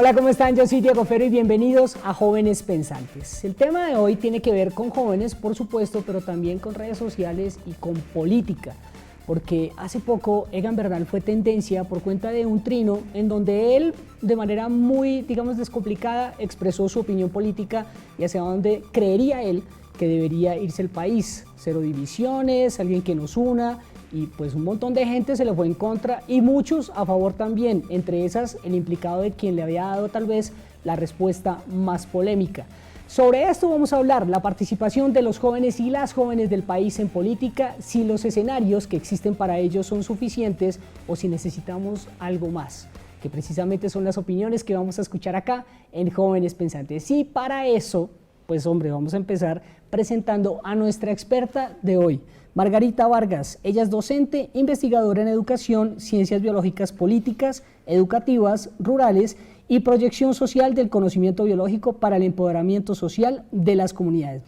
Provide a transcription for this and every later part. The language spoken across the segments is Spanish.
Hola, ¿cómo están? Yo soy Diego Fero y bienvenidos a Jóvenes Pensantes. El tema de hoy tiene que ver con jóvenes, por supuesto, pero también con redes sociales y con política. Porque hace poco Egan Bernal fue tendencia por cuenta de un trino en donde él, de manera muy, descomplicada, expresó su opinión política y hacia dónde creería él que debería irse el país. Cero divisiones, alguien que nos una, y pues un montón de gente se le fue en contra y muchos a favor también, entre esas el implicado de quien le había dado tal vez la respuesta más polémica. Sobre esto vamos a hablar, la participación de los jóvenes y las jóvenes del país en política, si los escenarios que existen para ellos son suficientes o si necesitamos algo más, que precisamente son las opiniones que vamos a escuchar acá en Jóvenes Pensantes. Y para eso, pues hombre, vamos a empezar presentando a nuestra experta de hoy, Margarita Vargas. Ella es docente, investigadora en educación, ciencias biológicas políticas, educativas, rurales y proyección social del conocimiento biológico para el empoderamiento social de las comunidades.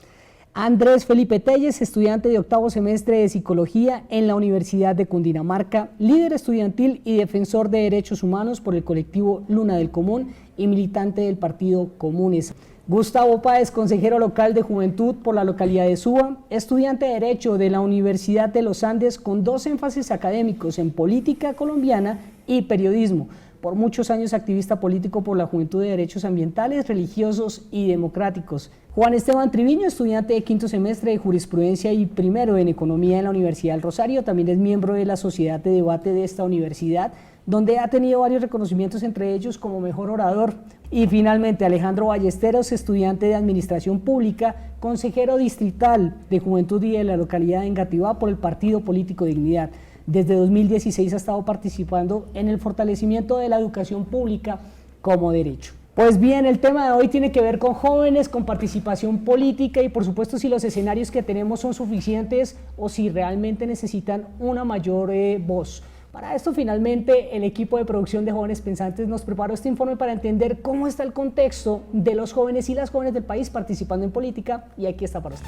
Andrés Felipe Telles, estudiante de octavo semestre de Psicología en la Universidad de Cundinamarca, líder estudiantil y defensor de derechos humanos por el colectivo Luna del Común y militante del partido Comunes. Gustavo Páez, consejero local de Juventud por la localidad de Suba, estudiante de Derecho de la Universidad de los Andes con 2 énfasis académicos en política colombiana y periodismo. Por muchos años activista político por la Juventud de Derechos Ambientales, Religiosos y Democráticos. Juan Esteban Triviño, estudiante de quinto semestre de Jurisprudencia y primero en Economía en la Universidad del Rosario, también es miembro de la Sociedad de Debate de esta universidad, donde ha tenido varios reconocimientos, entre ellos como mejor orador. Y finalmente Alejandro Ballesteros, estudiante de Administración Pública, consejero distrital de Juventud y de la localidad de Engativá por el Partido Político Dignidad. Desde 2016 ha estado participando en el fortalecimiento de la educación pública como derecho. Pues bien, el tema de hoy tiene que ver con jóvenes, con participación política y por supuesto si los escenarios que tenemos son suficientes o si realmente necesitan una mayor voz. Para esto finalmente el equipo de producción de Jóvenes Pensantes nos preparó este informe para entender cómo está el contexto de los jóvenes y las jóvenes del país participando en política y aquí está para usted.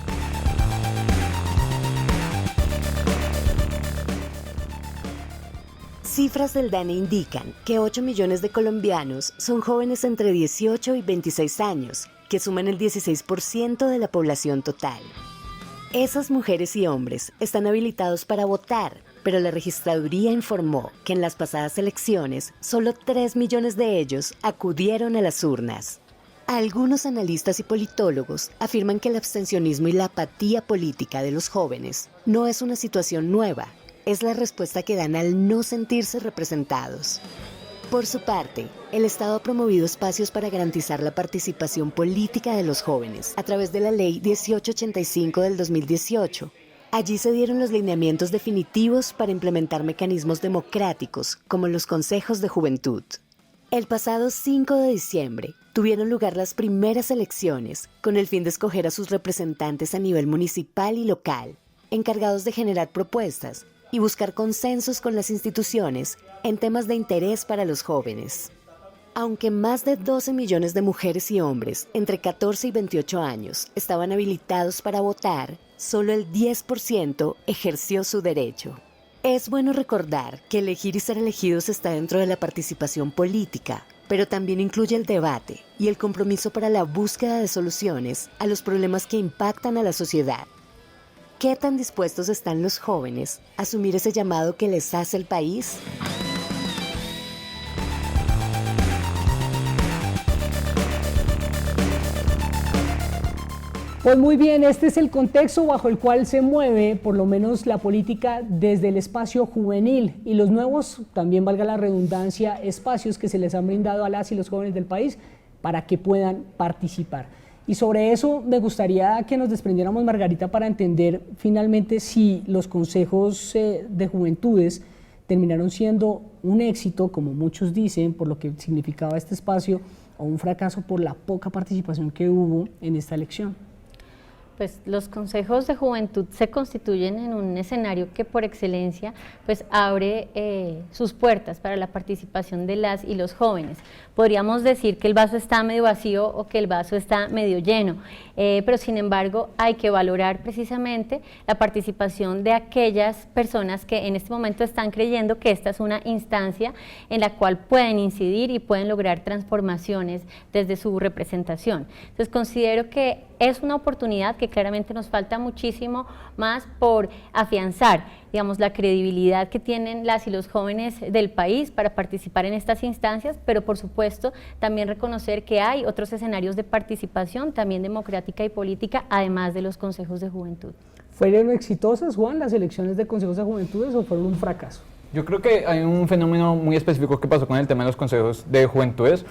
Cifras del DANE indican que 8 millones de colombianos son jóvenes entre 18 y 26 años, que suman el 16% de la población total. Esas mujeres y hombres están habilitados para votar, pero la registraduría informó que en las pasadas elecciones solo 3 millones de ellos acudieron a las urnas. Algunos analistas y politólogos afirman que el abstencionismo y la apatía política de los jóvenes no es una situación nueva, es la respuesta que dan al no sentirse representados. Por su parte, el Estado ha promovido espacios para garantizar la participación política de los jóvenes a través de la Ley 1885 del 2018. Allí se dieron los lineamientos definitivos para implementar mecanismos democráticos como los consejos de juventud. El pasado 5 de diciembre tuvieron lugar las primeras elecciones con el fin de escoger a sus representantes a nivel municipal y local, encargados de generar propuestas y buscar consensos con las instituciones en temas de interés para los jóvenes. Aunque más de 12 millones de mujeres y hombres entre 14 y 28 años estaban habilitados para votar, solo el 10% ejerció su derecho. Es bueno recordar que elegir y ser elegidos está dentro de la participación política, pero también incluye el debate y el compromiso para la búsqueda de soluciones a los problemas que impactan a la sociedad. ¿Qué tan dispuestos están los jóvenes a asumir ese llamado que les hace el país? Pues muy bien, este es el contexto bajo el cual se mueve por lo menos la política desde el espacio juvenil y los nuevos, también valga la redundancia, espacios que se les han brindado a las y los jóvenes del país para que puedan participar. Y sobre eso me gustaría que nos desprendiéramos, Margarita, para entender finalmente si los consejos de juventudes terminaron siendo un éxito, como muchos dicen, por lo que significaba este espacio, o un fracaso por la poca participación que hubo en esta elección. pues los consejos de juventud se constituyen en un escenario que por excelencia pues abre sus puertas para la participación de las y los jóvenes. Podríamos decir que el vaso está medio vacío o que el vaso está medio lleno, pero sin embargo hay que valorar precisamente la participación de aquellas personas que en este momento están creyendo que esta es una instancia en la cual pueden incidir y pueden lograr transformaciones desde su representación. Entonces considero que es una oportunidad que claramente nos falta muchísimo más por afianzar, digamos, la credibilidad que tienen las y los jóvenes del país para participar en estas instancias, pero por supuesto también reconocer que hay otros escenarios de participación, también democrática y política, además de los consejos de juventud. ¿Fueron exitosas, Juan, las elecciones de consejos de juventudes o fueron un fracaso? Yo creo que hay un fenómeno muy específico que pasó con el tema de los consejos de juventudes.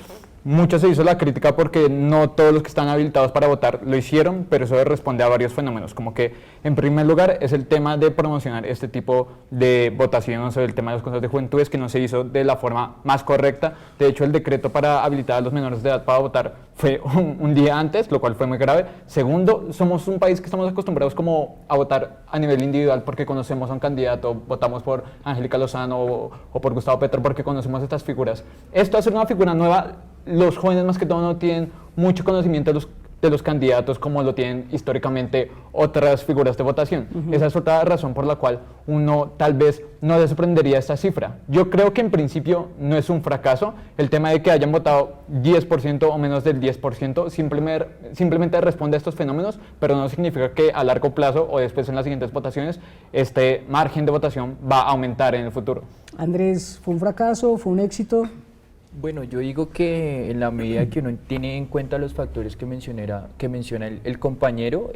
Mucho se hizo la crítica porque no todos los que están habilitados para votar lo hicieron, pero eso responde a varios fenómenos, como que en primer lugar es el tema de promocionar este tipo de votaciones o el tema de los consejos de juventudes que no se hizo de la forma más correcta. De hecho, el decreto para habilitar a los menores de edad para votar fue un día antes, lo cual fue muy grave. Segundo, somos un país que estamos acostumbrados como a votar a nivel individual porque conocemos a un candidato, votamos por Angélica Lozano o por Gustavo Petro porque conocemos estas figuras. Esto hacer una figura nueva, los jóvenes más que todo no tienen mucho conocimiento de los candidatos como lo tienen históricamente otras figuras de votación. Esa es otra razón por la cual uno tal vez no le sorprendería esta cifra. Yo creo que en principio no es un fracaso el tema de que hayan votado 10% o menos del 10%, simplemente responde a estos fenómenos, pero no significa que a largo plazo o después en las siguientes votaciones este margen de votación va a aumentar en el futuro. Andrés, ¿fue un fracaso? ¿Fue un éxito? Bueno, yo digo que en la medida que uno tiene en cuenta los factores que menciona el compañero,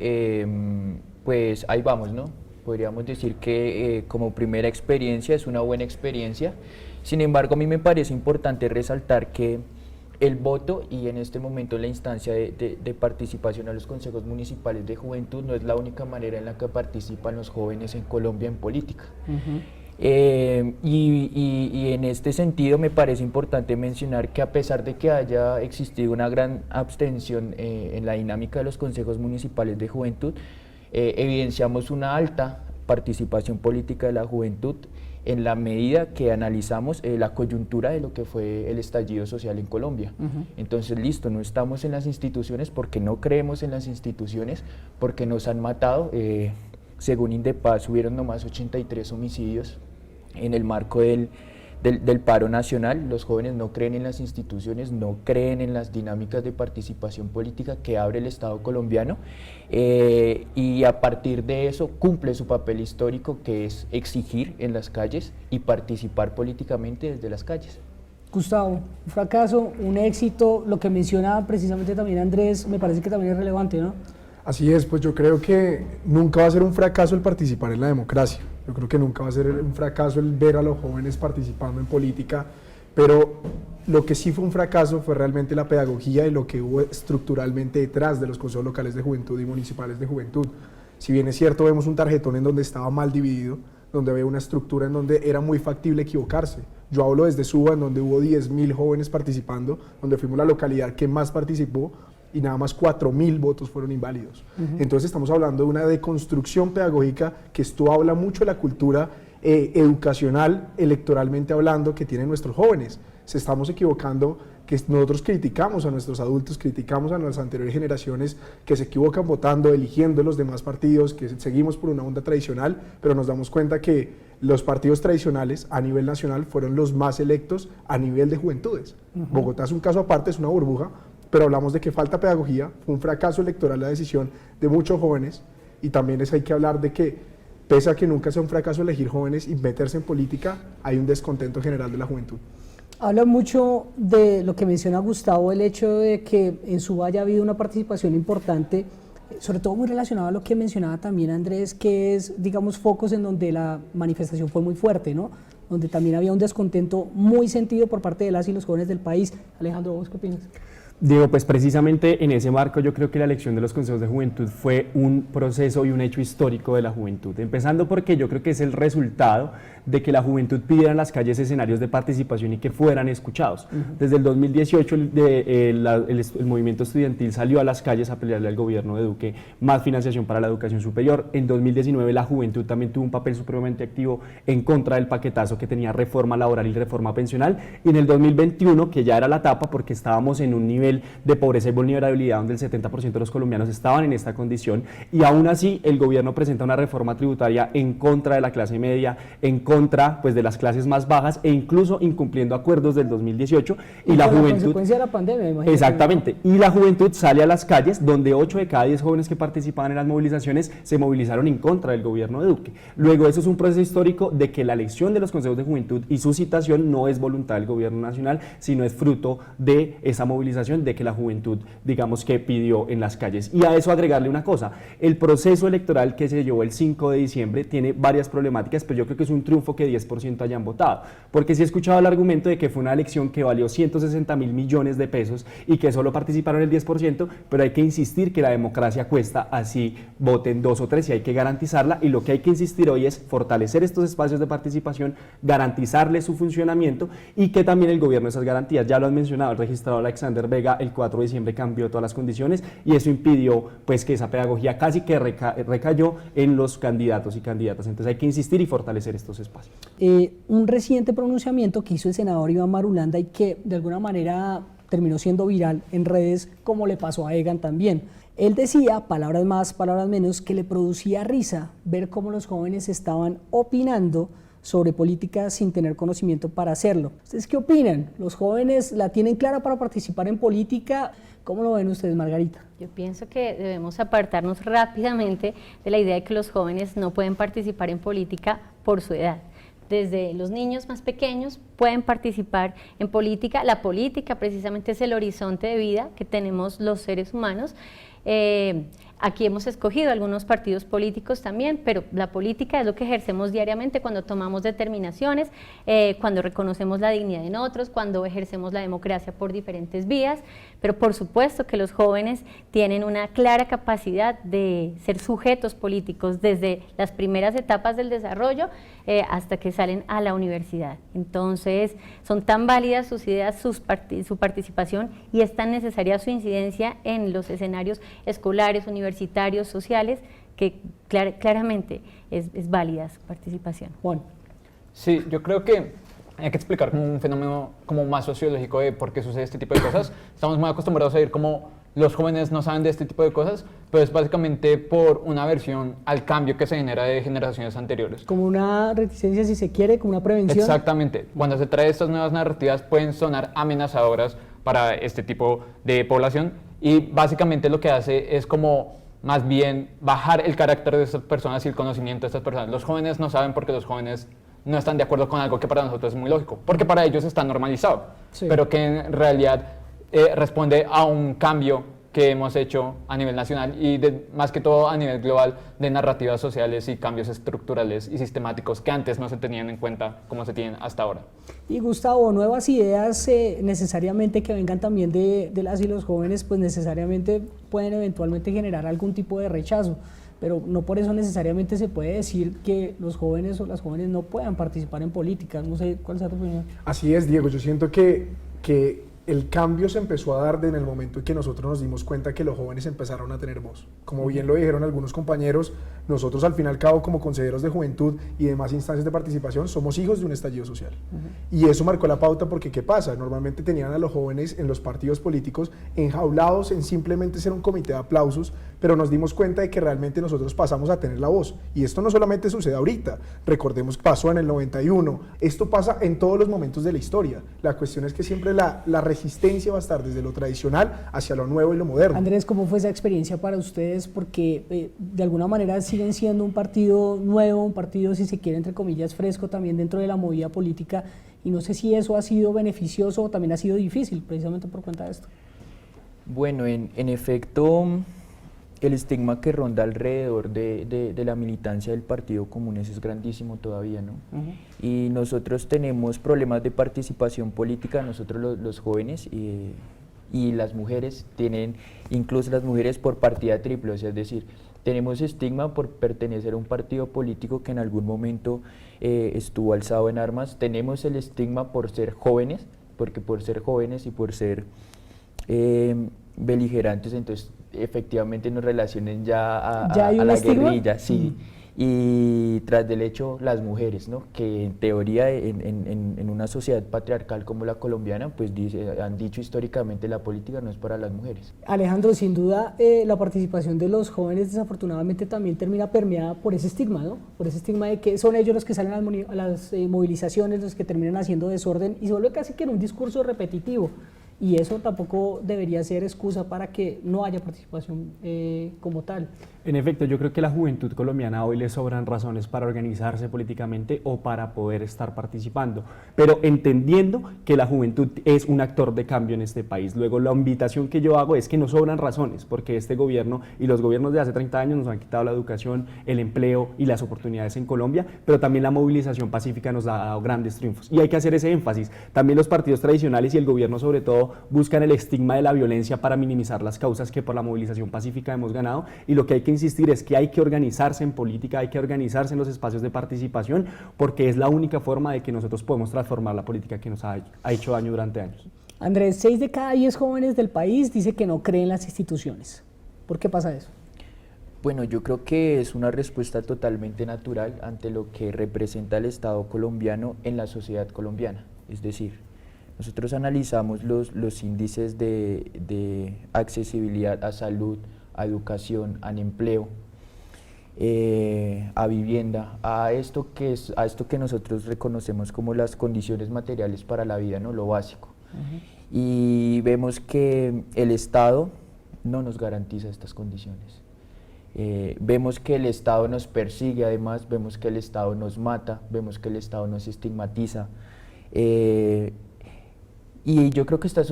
pues ahí vamos, ¿no? Podríamos decir que como primera experiencia es una buena experiencia. Sin embargo, a mí me parece importante resaltar que el voto y en este momento la instancia de participación a los consejos municipales de juventud no es la única manera en la que participan los jóvenes en Colombia en política. Y en este sentido me parece importante mencionar que a pesar de que haya existido una gran abstención en la dinámica de los consejos municipales de juventud, evidenciamos una alta participación política de la juventud en la medida que analizamos la coyuntura de lo que fue el estallido social en Colombia. Entonces, listo, no estamos en las instituciones porque no creemos en las instituciones, porque nos han matado. Según Indepaz, hubieron nomás 83 homicidios en el marco del paro nacional. Los jóvenes no creen en las instituciones, no creen en las dinámicas de participación política que abre el Estado colombiano, y a partir de eso cumple su papel histórico, que es exigir en las calles y participar políticamente desde las calles. Gustavo, un fracaso, un éxito, lo que mencionaba precisamente también Andrés, me parece que también es relevante, ¿no? Así es, pues yo creo que nunca va a ser un fracaso el participar en la democracia. Yo creo que nunca va a ser un fracaso el ver a los jóvenes participando en política, pero lo que sí fue un fracaso fue realmente la pedagogía y lo que hubo estructuralmente detrás de los consejos locales de juventud y municipales de juventud. Si bien es cierto, vemos un tarjetón en donde estaba mal dividido, donde había una estructura en donde era muy factible equivocarse. Yo hablo desde Suba, en donde hubo 10.000 jóvenes participando, donde fuimos la localidad que más participó, y nada más 4.000 votos fueron inválidos. Entonces estamos hablando de una deconstrucción pedagógica, que esto habla mucho de la cultura educacional, electoralmente hablando, que tienen nuestros jóvenes. Se estamos equivocando, que nosotros criticamos a nuestros adultos, criticamos a las anteriores generaciones que se equivocan votando, eligiendo los demás partidos, que seguimos por una onda tradicional, pero nos damos cuenta que los partidos tradicionales a nivel nacional fueron los más electos a nivel de juventudes. Bogotá es un caso aparte, es una burbuja, pero hablamos de que falta pedagogía, fue un fracaso electoral la decisión de muchos jóvenes, y también hay que hablar de que, pese a que nunca sea un fracaso elegir jóvenes y meterse en política, hay un descontento general de la juventud. Habla mucho de lo que menciona Gustavo, el hecho de que en Suba haya habido una participación importante, sobre todo muy relacionado a lo que mencionaba también Andrés, que es, digamos, focos en donde la manifestación fue muy fuerte, ¿no? Donde también había un descontento muy sentido por parte de las y los jóvenes del país. Alejandro, ¿vos qué opinas? Digo, pues precisamente en ese marco yo creo que la elección de los consejos de juventud fue un proceso y un hecho histórico de la juventud, empezando porque yo creo que es el resultado de que la juventud pidiera en las calles escenarios de participación y que fueran escuchados. Desde el 2018 el movimiento estudiantil salió a las calles a pelearle al gobierno de Duque más financiación para la educación superior. En 2019 la juventud también tuvo un papel supremamente activo en contra del paquetazo que tenía reforma laboral y reforma pensional, y en el 2021, que ya era la etapa porque estábamos en un nivel de pobreza y vulnerabilidad donde el 70% de los colombianos estaban en esta condición, y aún así el gobierno presenta una reforma tributaria en contra de la clase media, en contra pues de las clases más bajas, e incluso incumpliendo acuerdos del 2018, y la juventud, consecuencia de la pandemia, imagínate. Exactamente, y la juventud sale a las calles, donde 8 de cada 10 jóvenes que participaban en las movilizaciones se movilizaron en contra del gobierno de Duque. Luego eso es un proceso histórico de que la elección de los consejos de juventud y su citación no es voluntad del gobierno nacional, sino es fruto de esa movilización de que la juventud, digamos, que pidió en las calles. Y a eso agregarle una cosa: el proceso electoral que se llevó el 5 de diciembre tiene varias problemáticas, pero yo creo que es un triunfo que 10% hayan votado, porque sí he escuchado el argumento de que fue una elección que valió 160.000 millones de pesos y que solo participaron el 10%, pero hay que insistir que la democracia cuesta, así voten 2 o 3, y hay que garantizarla, y lo que hay que insistir hoy es fortalecer estos espacios de participación, garantizarles su funcionamiento y que también el gobierno esas garantías. Ya lo han mencionado, el registrador Alexander Vega el 4 de diciembre cambió todas las condiciones y eso impidió pues que esa pedagogía casi que recayó en los candidatos y candidatas. Entonces hay que insistir y fortalecer estos espacios. Un reciente pronunciamiento que hizo el senador Iván Marulanda y que de alguna manera terminó siendo viral en redes, como le pasó a Egan también. Él decía, palabras más, palabras menos, que le producía risa ver cómo los jóvenes estaban opinando sobre política sin tener conocimiento para hacerlo. ¿Ustedes qué opinan? ¿Los jóvenes la tienen clara para participar en política? ¿Cómo lo ven ustedes, Margarita? Yo pienso que debemos apartarnos rápidamente de la idea de que los jóvenes no pueden participar en política por su edad. Desde los niños más pequeños pueden participar en política. La política precisamente es el horizonte de vida que tenemos los seres humanos. Aquí hemos escogido algunos partidos políticos también, pero la política es lo que ejercemos diariamente cuando tomamos determinaciones, cuando reconocemos la dignidad en otros, cuando ejercemos la democracia por diferentes vías, pero por supuesto que los jóvenes tienen una clara capacidad de ser sujetos políticos desde las primeras etapas del desarrollo hasta que salen a la universidad. Entonces son tan válidas sus ideas, su participación, y es tan necesaria su incidencia en los escenarios escolares, universitarios, sociales, que claramente es válida su participación. Juan. Sí, yo creo que hay que explicar como un fenómeno como más sociológico de por qué sucede este tipo de cosas. Estamos muy acostumbrados a ver cómo los jóvenes no saben de este tipo de cosas, pero es básicamente por una aversión al cambio que se genera de generaciones anteriores. Como una reticencia, si se quiere, como una prevención. Exactamente. Cuando se trae estas nuevas narrativas pueden sonar amenazadoras para este tipo de población, y básicamente lo que hace es como más bien bajar el carácter de estas personas y el conocimiento de estas personas. Los jóvenes no saben porque los jóvenes no están de acuerdo con algo que para nosotros es muy lógico, porque para ellos está normalizado, sí, pero que en realidad responde a un cambio que hemos hecho a nivel nacional y más que todo a nivel global, de narrativas sociales y cambios estructurales y sistemáticos que antes no se tenían en cuenta como se tienen hasta ahora. Y Gustavo, nuevas ideas necesariamente que vengan también de las y los jóvenes, pues necesariamente pueden eventualmente generar algún tipo de rechazo, pero no por eso necesariamente se puede decir que los jóvenes o las jóvenes no puedan participar en política. No sé cuál es tu opinión. Así es, Diego, yo siento que el cambio se empezó a dar en el momento en que nosotros nos dimos cuenta que los jóvenes empezaron a tener voz. Como bien lo dijeron algunos compañeros, nosotros al fin y al cabo como consejeros de juventud y demás instancias de participación somos hijos de un estallido social. Y eso marcó la pauta porque ¿qué pasa? Normalmente tenían a los jóvenes en los partidos políticos enjaulados en simplemente ser un comité de aplausos, pero nos dimos cuenta de que realmente nosotros pasamos a tener la voz. Y esto no solamente sucede ahorita, recordemos que pasó en el 91, esto pasa en todos los momentos de la historia. La cuestión es que siempre la resistencia va a estar desde lo tradicional hacia lo nuevo y lo moderno. Andrés, ¿cómo fue esa experiencia para ustedes? Porque de alguna manera siguen siendo un partido nuevo, un partido, si se quiere, entre comillas, fresco también dentro de la movida política, y no sé si eso ha sido beneficioso o también ha sido difícil, precisamente por cuenta de esto. Bueno, en efecto, el estigma que ronda alrededor de la militancia del Partido Comunes es grandísimo todavía, ¿no? Y nosotros tenemos problemas de participación política, nosotros los jóvenes, y y las mujeres tienen, incluso las mujeres por partida triple, o sea, es decir, tenemos estigma por pertenecer a un partido político que en algún momento estuvo alzado en armas, tenemos el estigma por ser jóvenes, porque por ser jóvenes y por ser beligerantes, entonces efectivamente nos relacionen ya a hay un la estigma? guerrilla, sí. Y tras del hecho, las mujeres, ¿no? Que en teoría en una sociedad patriarcal como la colombiana, pues han dicho históricamente la política no es para las mujeres. Alejandro, sin duda la participación de los jóvenes desafortunadamente también termina permeada por ese estigma, ¿no? Por ese estigma de que son ellos los que salen a las movilizaciones, los que terminan haciendo desorden y se vuelve casi que en un discurso repetitivo. Y eso tampoco debería ser excusa para que no haya participación como tal. En efecto, yo creo que a la juventud colombiana hoy le sobran razones para organizarse políticamente o para poder estar participando, pero entendiendo que la juventud es un actor de cambio en este país. Luego, la invitación que yo hago es que no sobran razones, porque este gobierno y los gobiernos de hace 30 años nos han quitado la educación, el empleo y las oportunidades en Colombia, pero también la movilización pacífica nos ha dado grandes triunfos. Y hay que hacer ese énfasis. También los partidos tradicionales y el gobierno, sobre todo, buscan el estigma de la violencia para minimizar las causas que por la movilización pacífica hemos ganado, y lo que hay que insistir es que hay que organizarse en política, hay que organizarse en los espacios de participación, porque es la única forma de que nosotros podemos transformar la política que nos ha hecho daño durante años. Andrés, 6 de cada 10 jóvenes del país dice que no creen en las instituciones. ¿Por qué pasa eso? Bueno, yo creo que es una respuesta totalmente natural ante lo que representa el Estado colombiano en la sociedad colombiana. Es decir, nosotros analizamos los índices de accesibilidad a salud, a educación, a empleo, a vivienda, a esto que nosotros reconocemos como las condiciones materiales para la vida, ¿no? Lo básico. Y vemos que el Estado no nos garantiza estas condiciones. Vemos que el Estado nos persigue, además, vemos que el Estado nos mata, vemos que el Estado nos estigmatiza. Y yo creo que estos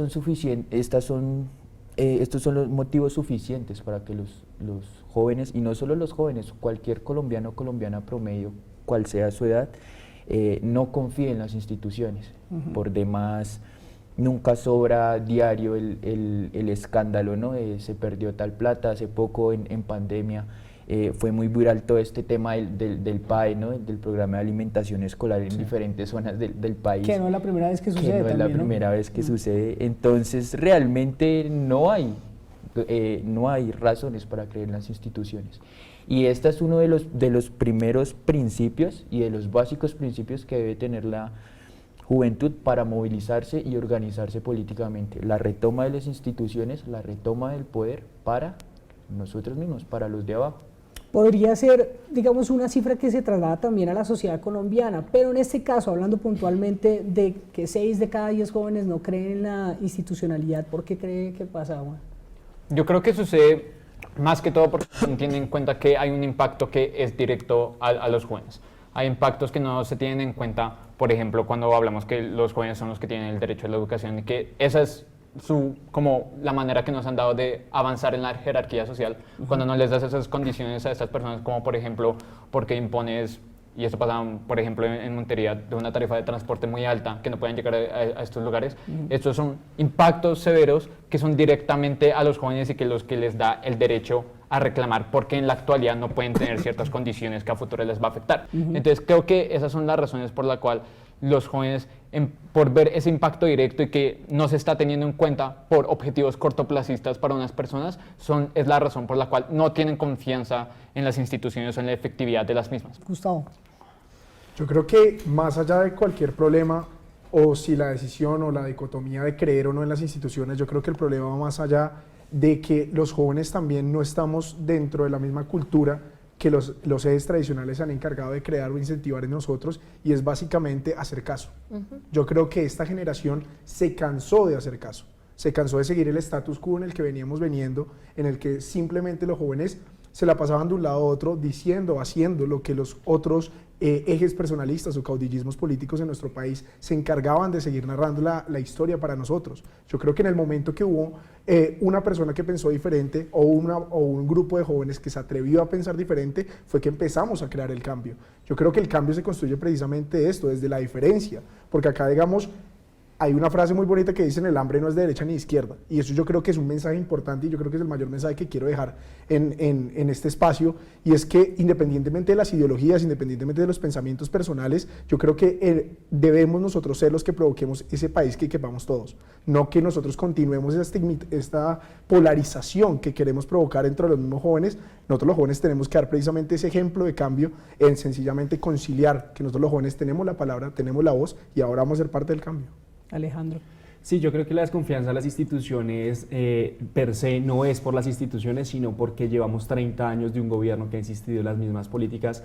son los motivos suficientes para que los jóvenes, y no solo los jóvenes, cualquier colombiano o colombiana promedio, cual sea su edad, no confíe en las instituciones. Por demás, nunca sobra diario el escándalo, ¿no? Se perdió tal plata, hace poco en pandemia fue muy viral todo este tema del PAE, ¿no? Del programa de alimentación escolar en diferentes zonas del país. Que no es la primera vez que sucede. Que no es la primera vez que sucede. Entonces, realmente no hay razones para creer en las instituciones. Y este es uno de los primeros principios y de los básicos principios que debe tener la juventud para movilizarse y organizarse políticamente. La retoma de las instituciones, la retoma del poder para nosotros mismos, para los de abajo. Podría ser, digamos, una cifra que se traslada también a la sociedad colombiana, pero en este caso, hablando puntualmente de que 6 de cada 10 jóvenes no creen en la institucionalidad, ¿por qué cree que pasa, Juan? Yo creo que sucede más que todo porque no tienen en cuenta que hay un impacto que es directo a los jóvenes. Hay impactos que no se tienen en cuenta, por ejemplo, cuando hablamos que los jóvenes son los que tienen el derecho a la educación y que esa es como la manera que nos han dado de avanzar en la jerarquía social, cuando no les das esas condiciones a estas personas, como por ejemplo, porque impones, y esto pasa por ejemplo en Montería, de una tarifa de transporte muy alta, que no pueden llegar a estos lugares. Estos son impactos severos que son directamente a los jóvenes y que los que les da el derecho a reclamar, porque en la actualidad no pueden tener ciertas condiciones que a futuro les va a afectar. Entonces creo que esas son las razones por las cuales los jóvenes, por ver ese impacto directo y que no se está teniendo en cuenta por objetivos cortoplacistas para unas personas, es la razón por la cual no tienen confianza en las instituciones o en la efectividad de las mismas. Gustavo. Yo creo que más allá de cualquier problema, o si la decisión o la dicotomía de creer o no en las instituciones, yo creo que el problema va más allá de que los jóvenes también no estamos dentro de la misma cultura que los ejes tradicionales se han encargado de crear o incentivar en nosotros, y es básicamente hacer caso. Yo creo que esta generación se cansó de hacer caso, se cansó de seguir el status quo en el que veníamos en el que simplemente los jóvenes se la pasaban de un lado a otro diciendo, haciendo lo que los otros ejes personalistas o caudillismos políticos en nuestro país se encargaban de seguir narrando la historia para nosotros. Yo creo que en el momento que hubo una persona que pensó diferente o un grupo de jóvenes que se atrevió a pensar diferente, fue que empezamos a crear el cambio. Yo creo que el cambio se construye precisamente de esto, desde la diferencia, porque acá, digamos, hay una frase muy bonita que dice: el hambre no es de derecha ni de izquierda, y eso yo creo que es un mensaje importante, y yo creo que es el mayor mensaje que quiero dejar en este espacio, y es que independientemente de las ideologías, independientemente de los pensamientos personales, yo creo que debemos nosotros ser los que provoquemos ese país que queramos todos, no que nosotros continuemos esta polarización que queremos provocar entre los mismos jóvenes. Nosotros los jóvenes tenemos que dar precisamente ese ejemplo de cambio en sencillamente conciliar, que nosotros los jóvenes tenemos la palabra, tenemos la voz, y ahora vamos a ser parte del cambio. Alejandro. Sí, yo creo que la desconfianza de las instituciones per se no es por las instituciones, sino porque llevamos 30 años de un gobierno que ha insistido en las mismas políticas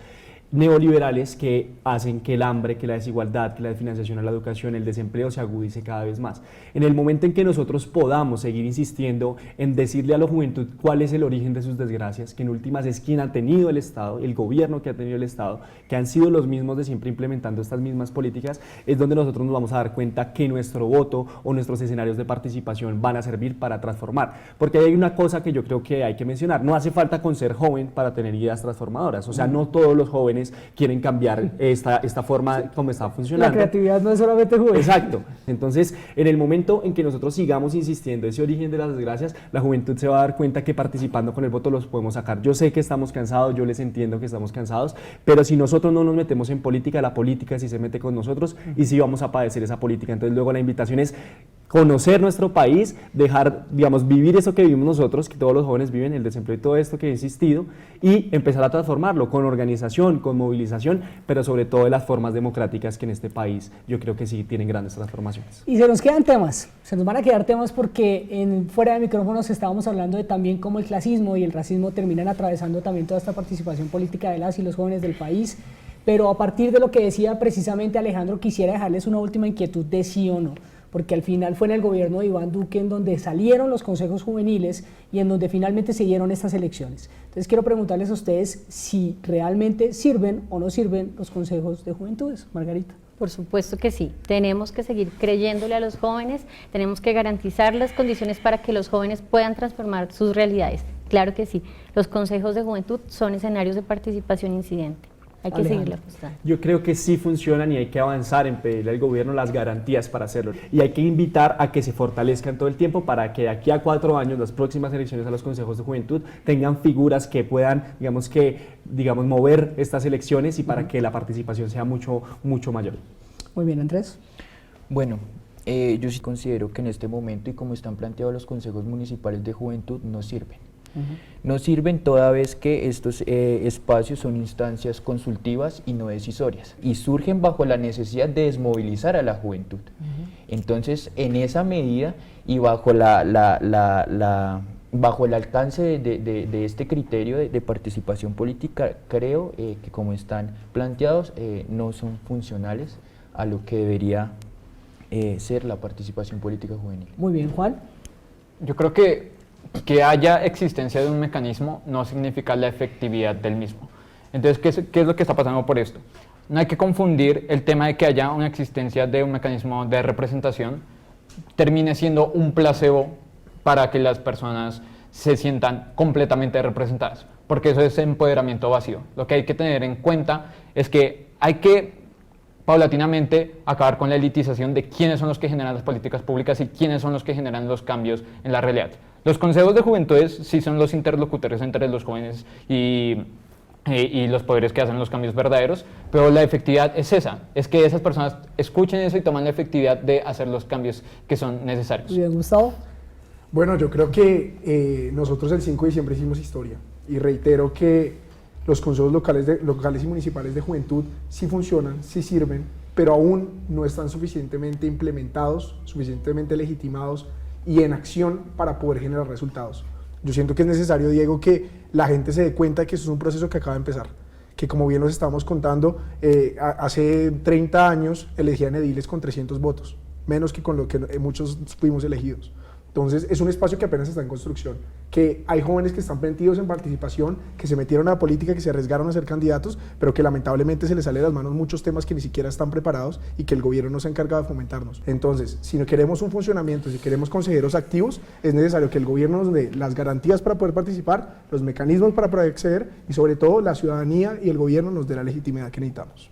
neoliberales que hacen que el hambre, que la desigualdad, que la desfinanciación a la educación, el desempleo se agudice cada vez más. En el momento en que nosotros podamos seguir insistiendo en decirle a la juventud cuál es el origen de sus desgracias, que en últimas es quien ha tenido el Estado, el gobierno que ha tenido el Estado, que han sido los mismos de siempre implementando estas mismas políticas, es donde nosotros nos vamos a dar cuenta que nuestro voto o nuestros escenarios de participación van a servir para transformar. Porque hay una cosa que yo creo que hay que mencionar: no hace falta con ser joven para tener ideas transformadoras. O sea, no todos los jóvenes quieren cambiar esta forma como está funcionando. La creatividad no es solamente juvenil. Exacto. Entonces, en el momento en que nosotros sigamos insistiendo ese origen de las desgracias, la juventud se va a dar cuenta que participando con el voto los podemos sacar. Yo sé que estamos cansados, yo les entiendo que estamos cansados, pero si nosotros no nos metemos en política, la política sí se mete con nosotros y sí vamos a padecer esa política. Entonces, luego la invitación es conocer nuestro país, dejar, digamos, vivir eso que vivimos nosotros, que todos los jóvenes viven, el desempleo y todo esto que he insistido, y empezar a transformarlo con organización, con movilización, pero sobre todo de las formas democráticas que en este país yo creo que sí tienen grandes transformaciones. Y se nos quedan temas, se nos van a quedar temas porque fuera de micrófonos estábamos hablando de también cómo el clasismo y el racismo terminan atravesando también toda esta participación política de las y los jóvenes del país, pero a partir de lo que decía precisamente Alejandro, quisiera dejarles una última inquietud de sí o no, porque al final fue en el gobierno de Iván Duque en donde salieron los consejos juveniles y en donde finalmente se dieron estas elecciones. Entonces quiero preguntarles a ustedes si realmente sirven o no sirven los consejos de juventudes. Margarita. Por supuesto que sí, tenemos que seguir creyéndole a los jóvenes, tenemos que garantizar las condiciones para que los jóvenes puedan transformar sus realidades. Claro que sí, los consejos de juventud son escenarios de participación incidente. Hay que seguirle apostando. Yo creo que sí funcionan y hay que avanzar en pedirle al gobierno las garantías para hacerlo. Y hay que invitar a que se fortalezcan todo el tiempo para que de aquí a 4 años, las próximas elecciones a los consejos de juventud, tengan figuras que puedan, digamos, mover estas elecciones y para que la participación sea mucho mayor. Muy bien, Andrés. Bueno, yo sí considero que en este momento y como están planteados los consejos municipales de juventud no sirven. No sirven toda vez que estos espacios son instancias consultivas y no decisorias y surgen bajo la necesidad de desmovilizar a la juventud. Entonces, en esa medida y bajo bajo el alcance de este criterio de participación política, creo que como están planteados no son funcionales a lo que debería ser la participación política juvenil. Muy bien, Juan. Yo creo que haya existencia de un mecanismo no significa la efectividad del mismo. Entonces, ¿qué es lo que está pasando por esto? No hay que confundir el tema de que haya una existencia de un mecanismo de representación termine siendo un placebo para que las personas se sientan completamente representadas, porque eso es empoderamiento vacío. Lo que hay que tener en cuenta es que hay que paulatinamente acabar con la elitización de quiénes son los que generan las políticas públicas y quiénes son los que generan los cambios en la realidad. Los consejos de juventudes sí son los interlocutores entre los jóvenes y los poderes que hacen los cambios verdaderos, pero la efectividad es esa, es que esas personas escuchen eso y toman la efectividad de hacer los cambios que son necesarios. Muy bien, Gustavo. Bueno, yo creo que nosotros el 5 de diciembre hicimos historia y reitero que los consejos locales y municipales de juventud sí funcionan, sí sirven, pero aún no están suficientemente implementados, suficientemente legitimados y en acción para poder generar resultados. Yo siento que es necesario, Diego, que la gente se dé cuenta de que esto es un proceso que acaba de empezar, que como bien nos estábamos contando, hace 30 años elegían ediles con 300 votos, menos que con lo que muchos fuimos elegidos. Entonces es un espacio que apenas está en construcción, que hay jóvenes que están metidos en participación, que se metieron a la política, que se arriesgaron a ser candidatos, pero que lamentablemente se les sale de las manos muchos temas que ni siquiera están preparados y que el gobierno no se ha encargado de fomentarnos. Entonces, si no queremos un funcionamiento, si queremos consejeros activos, es necesario que el gobierno nos dé las garantías para poder participar, los mecanismos para poder acceder y sobre todo la ciudadanía y el gobierno nos dé la legitimidad que necesitamos.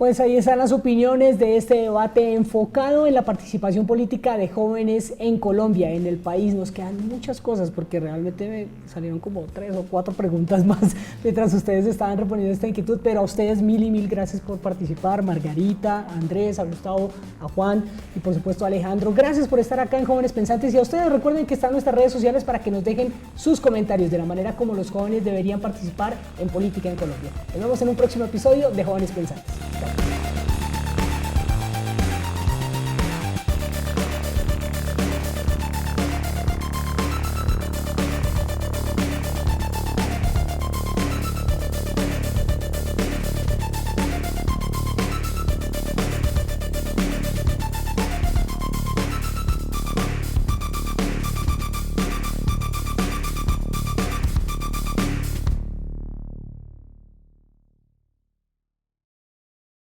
Pues ahí están las opiniones de este debate enfocado en la participación política de jóvenes en Colombia, en el país. Nos quedan muchas cosas porque realmente me salieron como 3 o 4 preguntas más mientras ustedes estaban reponiendo esta inquietud, pero a ustedes mil y mil gracias por participar, Margarita, a Andrés, a Gustavo, a Juan y por supuesto a Alejandro. Gracias por estar acá en Jóvenes Pensantes y a ustedes recuerden que están nuestras redes sociales para que nos dejen sus comentarios de la manera como los jóvenes deberían participar en política en Colombia. Nos vemos en un próximo episodio de Jóvenes Pensantes.